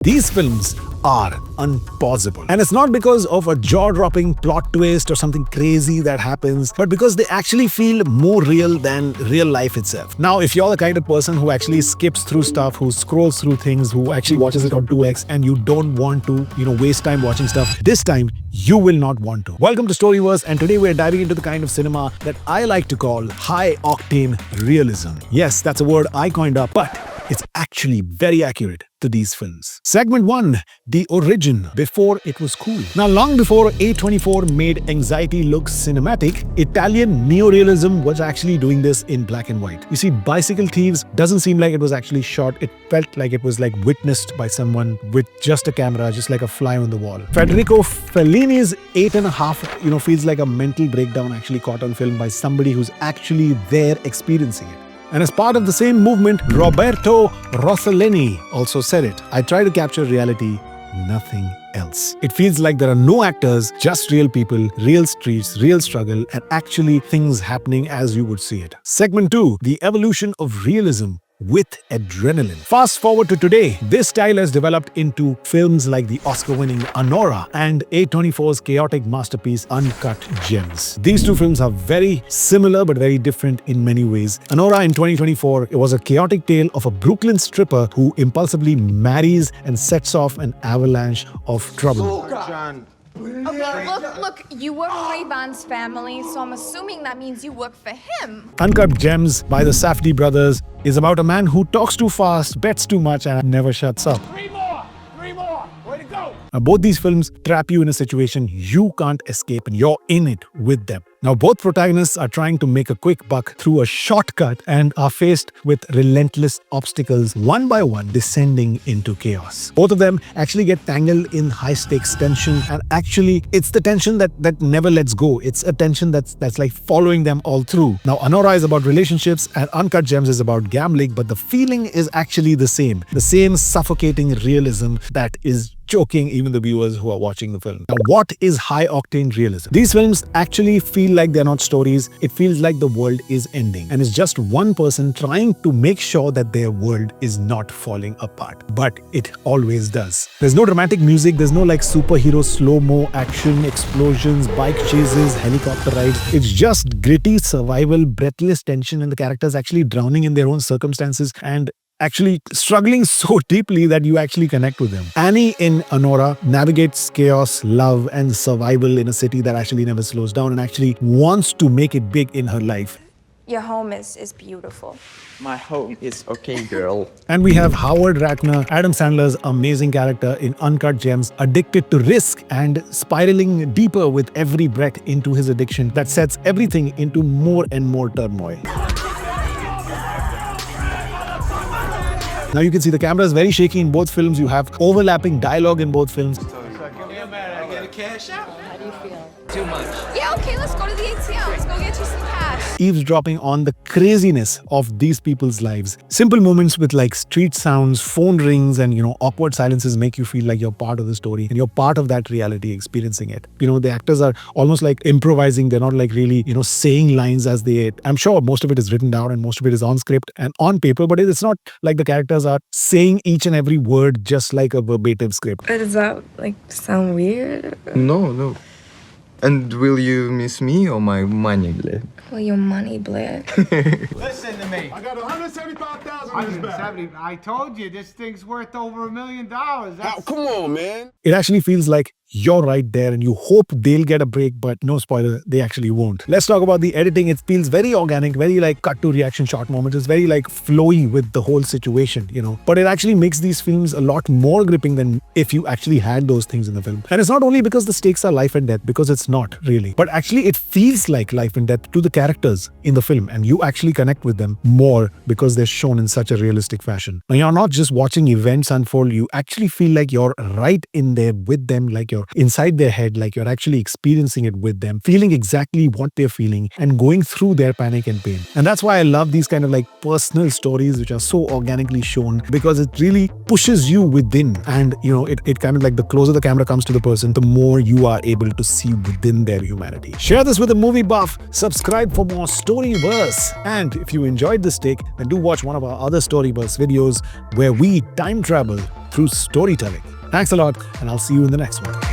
These films are unpausable. And it's not because of a jaw-dropping plot twist or something crazy that happens, but because they actually feel more real than real life itself. Now, if you're the kind of person who actually skips through stuff, who scrolls through things, who actually watches it on 2x, and you don't want to, waste time watching stuff, this time you will not want to. Welcome to StoryVerse, and today we're diving into the kind of cinema that I like to call High Octane Realism. Yes, that's a word I coined up, but it's actually very accurate to these films. Segment 1, the origin before it was cool. Now, long before A24 made anxiety look cinematic, Italian neorealism was actually doing this in black and white. You see, Bicycle Thieves doesn't seem like it was actually shot. It felt like it was like witnessed by someone with just a camera, just like a fly on the wall. Federico Fellini's 8.5, feels like a mental breakdown actually caught on film by somebody who's actually there experiencing it. And as part of the same movement, Roberto Rossellini also said it. I try to capture reality, nothing else. It feels like there are no actors, just real people, real streets, real struggle, and actually things happening as you would see it. Segment 2, the evolution of realism with adrenaline. Fast forward to today, this style has developed into films like the Oscar-winning Anora and A24's chaotic masterpiece Uncut Gems. These two films are very similar but very different in many ways. Anora in 2024, it was a chaotic tale of a Brooklyn stripper who impulsively marries and sets off an avalanche of trouble. Okay, look, you work for Ray-Ban's family, so I'm assuming that means you work for him. Uncut Gems by the Safdie brothers is about a man who talks too fast, bets too much, and never shuts up. Three more! Way to go! Now, both these films trap you in a situation you can't escape, and you're in it with them. Now, both protagonists are trying to make a quick buck through a shortcut and are faced with relentless obstacles, one by one, descending into chaos. Both of them actually get tangled in high-stakes tension, and actually, it's the tension that never lets go. It's a tension that's like following them all through. Now, Anora is about relationships, and Uncut Gems is about gambling, but the feeling is actually the same. The same suffocating realism that is choking even the viewers who are watching the film. Now, what is high octane realism? These films actually feel like they're not stories. It feels like the world is ending, and it's just one person trying to make sure that their world is not falling apart. But it always does. There's no dramatic music. There's no like superhero slow-mo action, explosions, bike chases, helicopter rides. It's just gritty survival, breathless tension, and the characters actually drowning in their own circumstances and actually struggling so deeply that you actually connect with them. Annie in Anora navigates chaos, love, and survival in a city that actually never slows down and actually wants to make it big in her life. Your home is beautiful. My home is okay, girl. And we have Howard Ratner, Adam Sandler's amazing character in Uncut Gems, addicted to risk and spiraling deeper with every breath into his addiction that sets everything into more and more turmoil. Now you can see the camera is very shaky in both films. You have overlapping dialogue in both films. How do you feel? Too much. Yeah, okay, let's go to the ATM. Let's go get you some cash. Eavesdropping on the craziness of these people's lives. Simple moments with like street sounds, phone rings, and awkward silences make you feel like you're part of the story and you're part of that reality, experiencing it. The actors are almost like improvising. They're not like really, saying lines as they. I'm sure most of it is written down and most of it is on script and on paper, but it's not like the characters are saying each and every word just like a verbatim script. Does that sound weird? No. And will you miss me or my money, Bled? Well, your money, Blair. Listen to me. I got 175,000 in this bag. 170. I told you, this thing's worth over $1 million. Now, come on, man. It actually feels like you're right there and you hope they'll get a break, but no spoiler, they actually won't. Let's talk about the editing. It feels very organic, very like cut to reaction shot moments. It's very like flowy with the whole situation, But it actually makes these films a lot more gripping than if you actually had those things in the film. And it's not only because the stakes are life and death, because it's not really, but actually it feels like life and death to the characters in the film, and you actually connect with them more because they're shown in such a realistic fashion. Now, you're not just watching events unfold, you actually feel like you're right in there with them, like you're you're inside their head, like you're actually experiencing it with them, feeling exactly what they're feeling and going through their panic and pain. And that's why I love these kind of like personal stories which are so organically shown, because it really pushes you within. And it kind of like, the closer the camera comes to the person, the more you are able to see within their humanity. Share this with a movie buff, subscribe for more StoryVerse, and if you enjoyed this take, then do watch one of our other StoryVerse videos where we time travel through storytelling. Thanks a lot, and I'll see you in the next one.